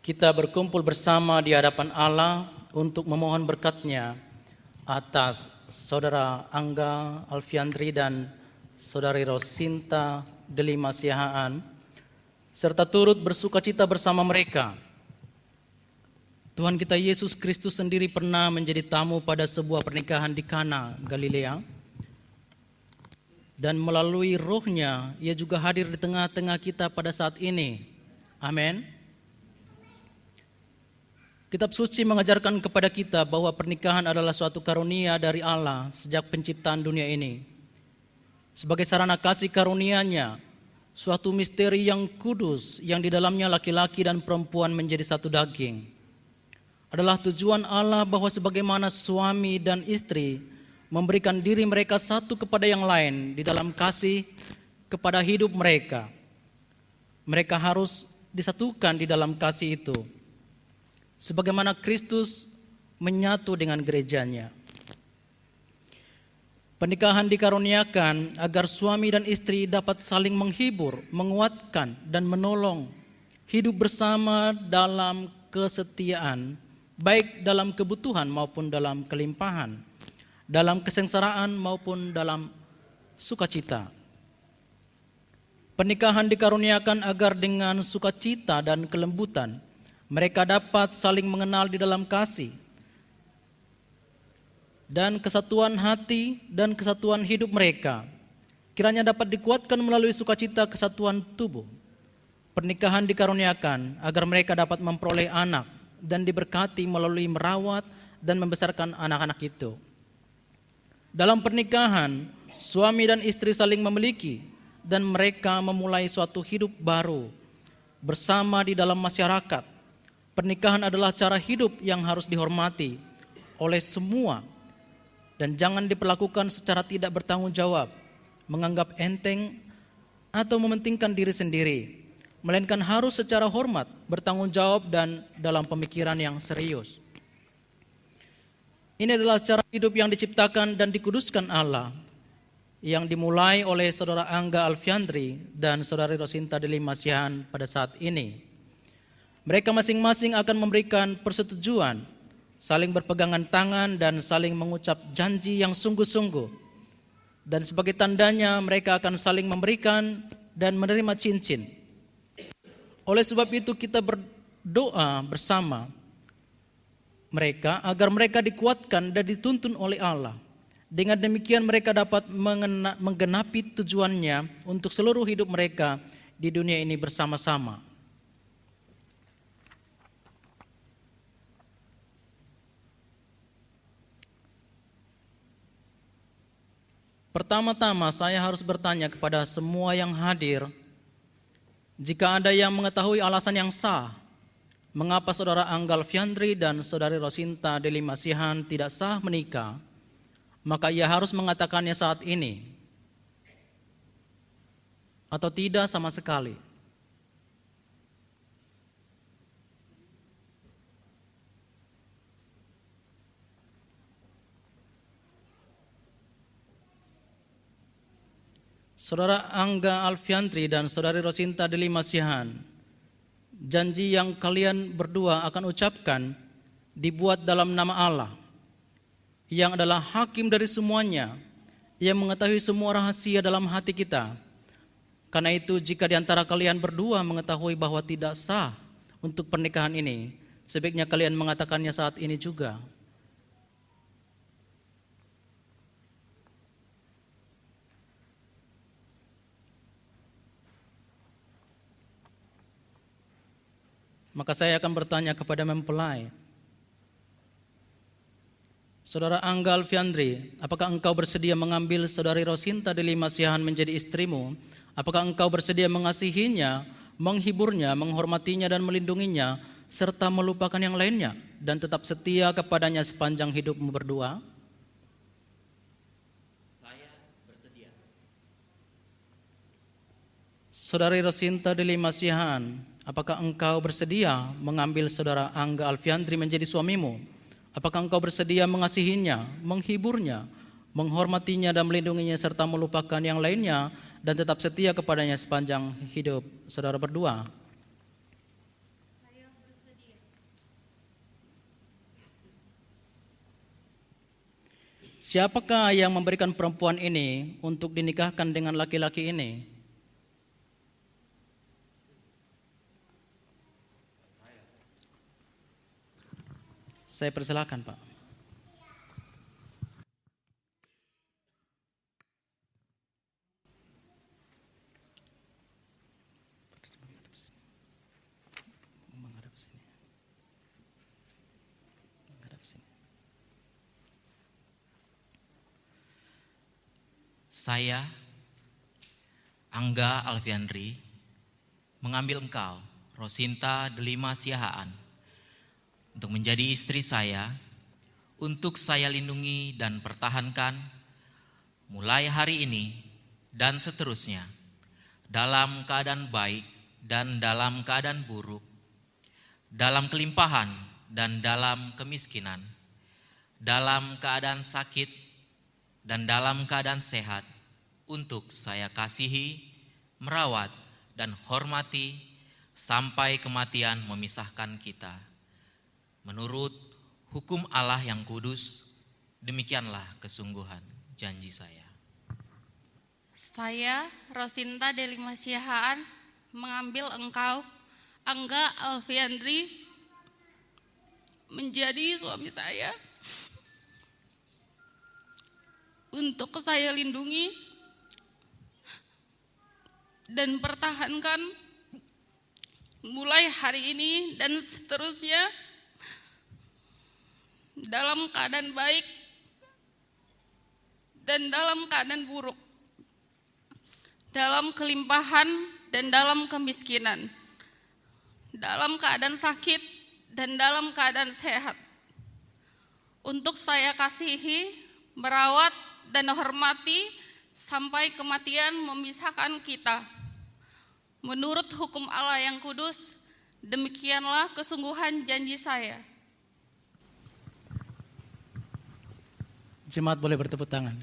kita berkumpul bersama di hadapan Allah untuk memohon berkat-Nya atas Saudara Angga Alfiandri dan Saudari Rosinta Deli Masihaan, serta turut bersukacita bersama mereka. Tuhan kita Yesus Kristus sendiri pernah menjadi tamu pada sebuah pernikahan di Kana, Galilea, dan melalui Roh-Nya Ia juga hadir di tengah-tengah kita pada saat ini. Amin. Kitab suci mengajarkan kepada kita bahwa pernikahan adalah suatu karunia dari Allah sejak penciptaan dunia ini. Sebagai sarana kasih karunia-Nya, suatu misteri yang kudus yang di dalamnya laki-laki dan perempuan menjadi satu daging. Adalah tujuan Allah bahwa sebagaimana suami dan istri memberikan diri mereka satu kepada yang lain di dalam kasih kepada hidup mereka. Mereka harus disatukan di dalam kasih itu, sebagaimana Kristus menyatu dengan gerejanya. Pernikahan dikaruniakan agar suami dan istri dapat saling menghibur, menguatkan, dan menolong hidup bersama dalam kesetiaan, baik dalam kebutuhan maupun dalam kelimpahan, dalam kesengsaraan maupun dalam sukacita. Pernikahan dikaruniakan agar dengan sukacita dan kelembutan mereka dapat saling mengenal di dalam kasih dan kesatuan hati dan kesatuan hidup mereka. Kiranya dapat dikuatkan melalui sukacita kesatuan tubuh. Pernikahan dikaruniakan agar mereka dapat memperoleh anak dan diberkati melalui merawat dan membesarkan anak-anak itu. Dalam pernikahan, suami dan istri saling memiliki dan mereka memulai suatu hidup baru bersama di dalam masyarakat. Pernikahan adalah cara hidup yang harus dihormati oleh semua dan jangan diperlakukan secara tidak bertanggung jawab, menganggap enteng atau mementingkan diri sendiri, melainkan harus secara hormat, bertanggung jawab dan dalam pemikiran yang serius. Ini adalah cara hidup yang diciptakan dan dikuduskan Allah, yang dimulai oleh Saudara Angga Alfiandri dan Saudari Rosinta Deli Masihaan pada saat ini. Mereka masing-masing akan memberikan persetujuan, saling berpegangan tangan dan saling mengucap janji yang sungguh-sungguh. Dan sebagai tandanya mereka akan saling memberikan dan menerima cincin. Oleh sebab itu kita berdoa bersama mereka agar mereka dikuatkan dan dituntun oleh Allah. Dengan demikian mereka dapat menggenapi tujuannya untuk seluruh hidup mereka di dunia ini bersama-sama. Pertama-tama saya harus bertanya kepada semua yang hadir, jika ada yang mengetahui alasan yang sah, mengapa Saudara Angga Alfiandri dan Saudari Rosinta Deli Masihaan tidak sah menikah, maka ia harus mengatakannya saat ini, atau tidak sama sekali. Saudara Angga Alfiandri dan Saudari Rosinta Deli Masihaan, janji yang kalian berdua akan ucapkan dibuat dalam nama Allah, yang adalah hakim dari semuanya, yang mengetahui semua rahasia dalam hati kita. Karena itu jika di antara kalian berdua mengetahui bahwa tidak sah untuk pernikahan ini, sebaiknya kalian mengatakannya saat ini juga. Maka saya akan bertanya kepada mempelai, Saudara Angga Alfiandri, apakah engkau bersedia mengambil Saudari Rosinta Deli Masihaan menjadi istrimu? Apakah engkau bersedia mengasihinya, menghiburnya, menghormatinya dan melindunginya, serta melupakan yang lainnya, dan tetap setia kepadanya sepanjang hidupmu berdua? Saya bersedia. Saudari Rosinta Deli Masihaan, apakah engkau bersedia mengambil Saudara Angga Alfiandri menjadi suamimu? Apakah engkau bersedia mengasihinya, menghiburnya, menghormatinya dan melindunginya serta melupakan yang lainnya dan tetap setia kepadanya sepanjang hidup saudara berdua? Saya bersedia. Siapakah yang memberikan perempuan ini untuk dinikahkan dengan laki-laki ini? Saya persilakan, Pak. Saya, Angga Alfiandri, mengambil engkau, Rosinta Delima Siahaan, untuk menjadi istri saya, untuk saya lindungi dan pertahankan mulai hari ini dan seterusnya, dalam keadaan baik dan dalam keadaan buruk, dalam kelimpahan dan dalam kemiskinan, dalam keadaan sakit dan dalam keadaan sehat, untuk saya kasihi, merawat, dan hormati sampai kematian memisahkan kita. Menurut hukum Allah yang kudus, demikianlah kesungguhan janji saya. Saya, Rosinta Delima Siahaan, mengambil engkau, Angga Alfiandri, menjadi suami saya, untuk saya lindungi dan pertahankan mulai hari ini dan seterusnya, dalam keadaan baik dan dalam keadaan buruk, dalam kelimpahan dan dalam kemiskinan, dalam keadaan sakit dan dalam keadaan sehat, untuk saya kasihi, merawat, dan hormati sampai kematian memisahkan kita. Menurut hukum Allah yang kudus, demikianlah kesungguhan janji saya. Jemaat boleh bertepuk tangan.